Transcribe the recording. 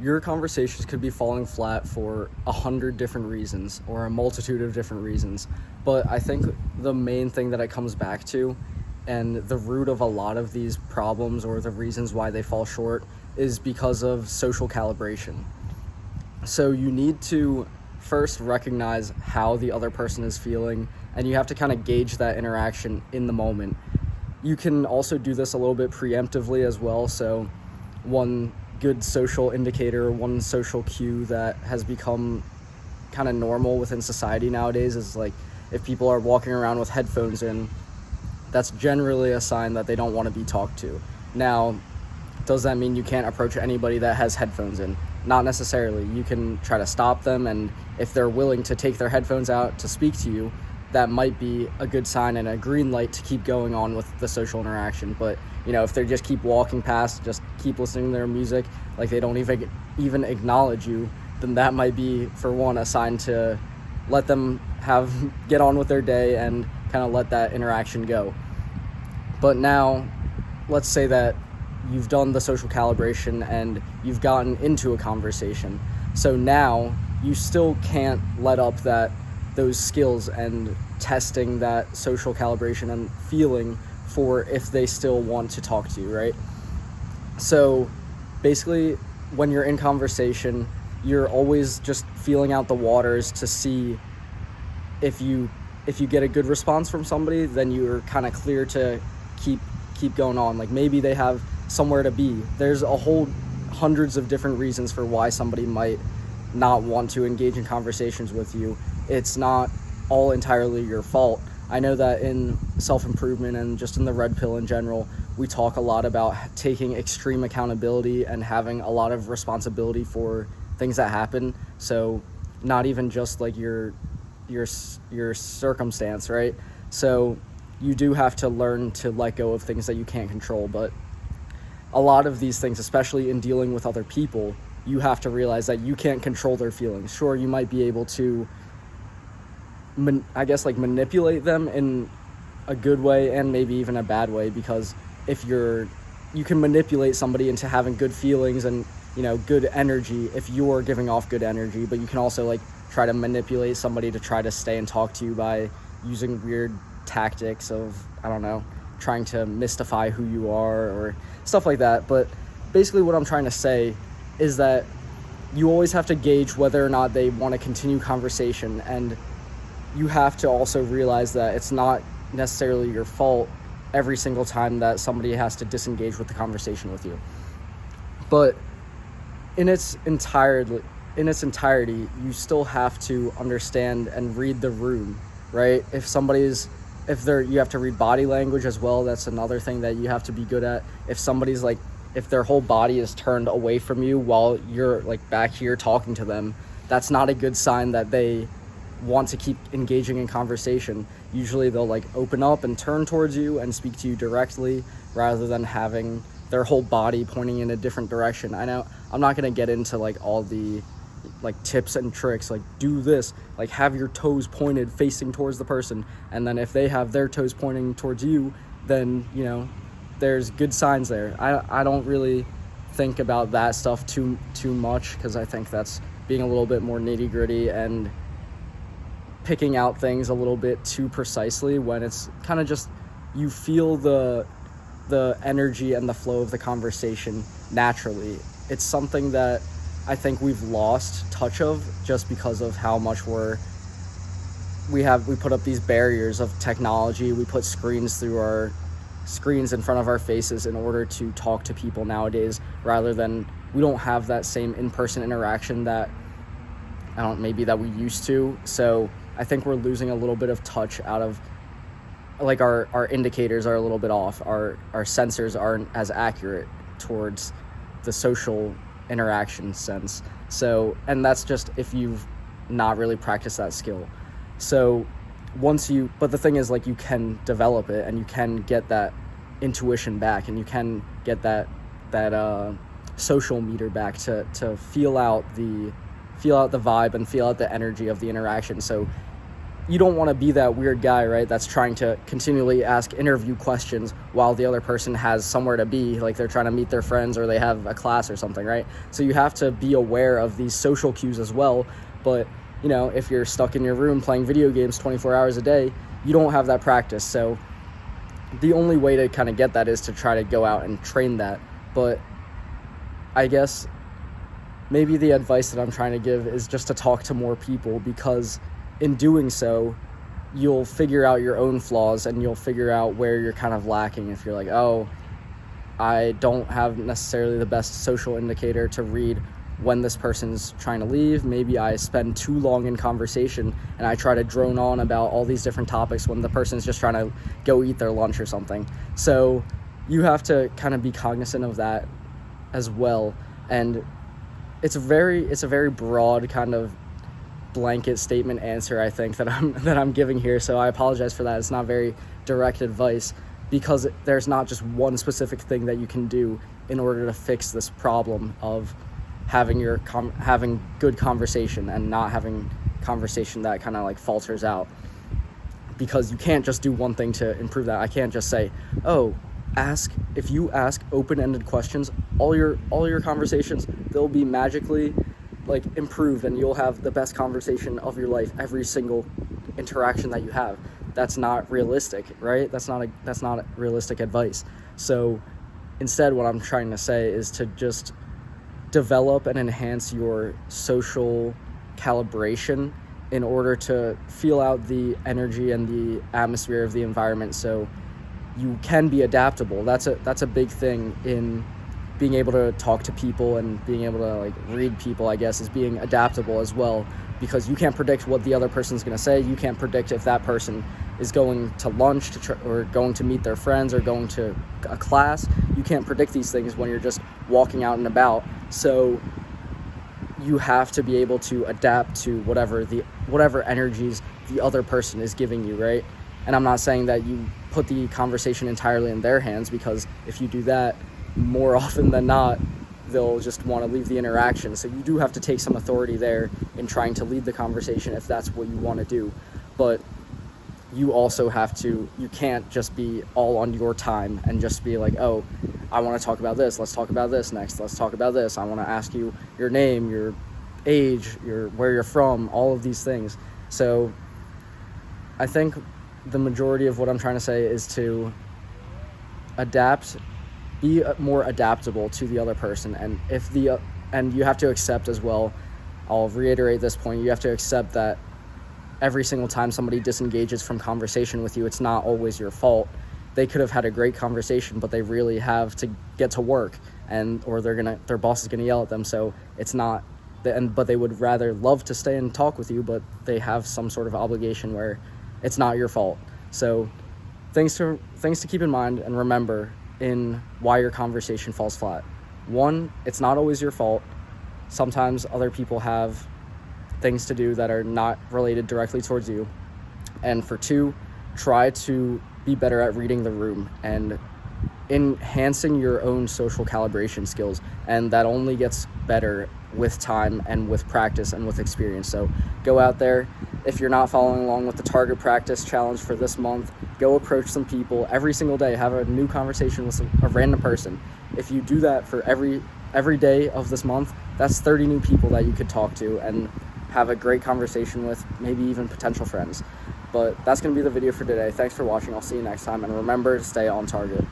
your conversations could be falling flat for 100 different reasons or a multitude of different reasons. But I think the main thing that it comes back to, and the root of a lot of these problems or the reasons why they fall short, is because of social calibration. So you need to first recognize how the other person is feeling, and you have to kind of gauge that interaction in the moment. You can also do this a little bit preemptively as well. So one good social indicator, one social cue that has become kind of normal within society nowadays is like if people are walking around with headphones in, that's generally a sign that they don't want to be talked to. Now, does that mean you can't approach anybody that has headphones in? Not necessarily. You can try to stop them, and if they're willing to take their headphones out to speak to you, that might be a good sign and a green light to keep going on with the social interaction. But if they just keep walking past, just keep listening to their music, like they don't even acknowledge you, then that might be, for one, a sign to let them get on with their day and kind of let that interaction go. But now, let's say that you've done the social calibration and you've gotten into a conversation. So now you still can't let up those skills and testing that social calibration and feeling for if they still want to talk to you, right? So basically, when you're in conversation, you're always just feeling out the waters to see if you get a good response from somebody, then you're kind of clear to keep going on. Like maybe they have somewhere to be. There's a whole hundreds of different reasons for why somebody might not want to engage in conversations with you. It's not all entirely your fault. I know that in self-improvement and just in the red pill in general, we talk a lot about taking extreme accountability and having a lot of responsibility for things that happen. So not even just like your circumstance, right? So you do have to learn to let go of things that you can't control. But a lot of these things, especially in dealing with other people, you have to realize that you can't control their feelings. Sure, you might be able to manipulate them in a good way and maybe even a bad way, because if you can manipulate somebody into having good feelings and good energy if you're giving off good energy, but you can also try to manipulate somebody to try to stay and talk to you by using weird tactics of, I don't know, trying to mystify who you are or stuff like that. But basically what I'm trying to say is that you always have to gauge whether or not they want to continue conversation, and you have to also realize that it's not necessarily your fault every single time that somebody has to disengage with the conversation with you. But in its entirety, you still have to understand and read the room, right? You have to read body language as well. That's another thing that you have to be good at. If their whole body is turned away from you while you're back here talking to them, that's not a good sign that they want to keep engaging in conversation. Usually they'll open up and turn towards you and speak to you directly rather than having their whole body pointing in a different direction. I know I'm not going to get into all the tips and tricks, do this, have your toes pointed facing towards the person, and then if they have their toes pointing towards you, then there's good signs there. I don't really think about that stuff too much, because I think that's being a little bit more nitty gritty and picking out things a little bit too precisely, when it's kind of just you feel the energy and the flow of the conversation naturally. It's something that I think we've lost touch of just because of how much we put up these barriers of technology. We put screens in front of our faces in order to talk to people nowadays, rather than we don't have that same in-person interaction that we used to. So I think we're losing a little bit of touch out of our indicators are a little bit off. Our sensors aren't as accurate towards the social interaction sense. So, and that's just if you've not really practiced that skill. So but the thing is, you can develop it and you can get that intuition back, and you can get that social meter back to feel out the vibe and feel out the energy of the interaction. So you don't want to be that weird guy, right, that's trying to continually ask interview questions while the other person has somewhere to be, like they're trying to meet their friends or they have a class or something, right? So you have to be aware of these social cues as well. But, you know, if you're stuck in your room playing video games 24 hours a day, you don't have that practice. So the only way to kind of get that is to try to go out and train that. But I guess maybe the advice that I'm trying to give is just to talk to more people, because in doing so, you'll figure out your own flaws and you'll figure out where you're kind of lacking. If you're like, oh, I don't have necessarily the best social indicator to read when this person's trying to leave. Maybe I spend too long in conversation and I try to drone on about all these different topics when the person's just trying to go eat their lunch or something. So you have to kind of be cognizant of that as well. And it's a very broad kind of blanket statement answer, I think, that I'm giving here. So I apologize for that. It's not very direct advice, because there's not just one specific thing that you can do in order to fix this problem of having having good conversation and not having conversation that kind of like falters out. Because you can't just do one thing to improve that. I can't just say, oh, if you ask open-ended questions, all your conversations, they'll be magically like improved and you'll have the best conversation of your life every single interaction that you have. That's not realistic, right? That's not realistic advice. So instead, what I'm trying to say is to just develop and enhance your social calibration in order to feel out the energy and the atmosphere of the environment, so you can be adaptable. That's a big thing in being able to talk to people and being able to like read people, I guess, is being adaptable as well, because you can't predict what the other person's going to say. You can't predict if that person is going to lunch or going to meet their friends or going to a class. You can't predict these things when you're just walking out and about. So you have to be able to adapt to whatever energies the other person is giving you, right? And I'm not saying that you put the conversation entirely in their hands, because if you do that, more often than not, they'll just want to leave the interaction. So you do have to take some authority there in trying to lead the conversation if that's what you want to do. But you also you can't just be all on your time and just be like, oh, I want to talk about this. Let's talk about this next. Let's talk about this. I want to ask you your name, your age, where you're from, all of these things. So I think the majority of what I'm trying to say is to be more adaptable to the other person. And and you have to accept as well, I'll reiterate this point, you have to accept that every single time somebody disengages from conversation with you, it's not always your fault. They could have had a great conversation, but they really have to get to work, or their boss is gonna yell at them. So it's not, but they would rather love to stay and talk with you, but they have some sort of obligation where it's not your fault. So things to keep in mind and remember in why your conversation falls flat. 1, it's not always your fault. Sometimes other people have things to do that are not related directly towards you. And for 2, try to be better at reading the room and enhancing your own social calibration skills. And that only gets better with time and with practice and with experience. So go out there. If you're not following along with the target practice challenge for this month, go approach some people every single day. Have a new conversation with a random person. If you do that for every day of this month, that's 30 new people that you could talk to and have a great conversation with, maybe even potential friends. But that's going to be the video for today. Thanks for watching. I'll see you next time. And remember to stay on target.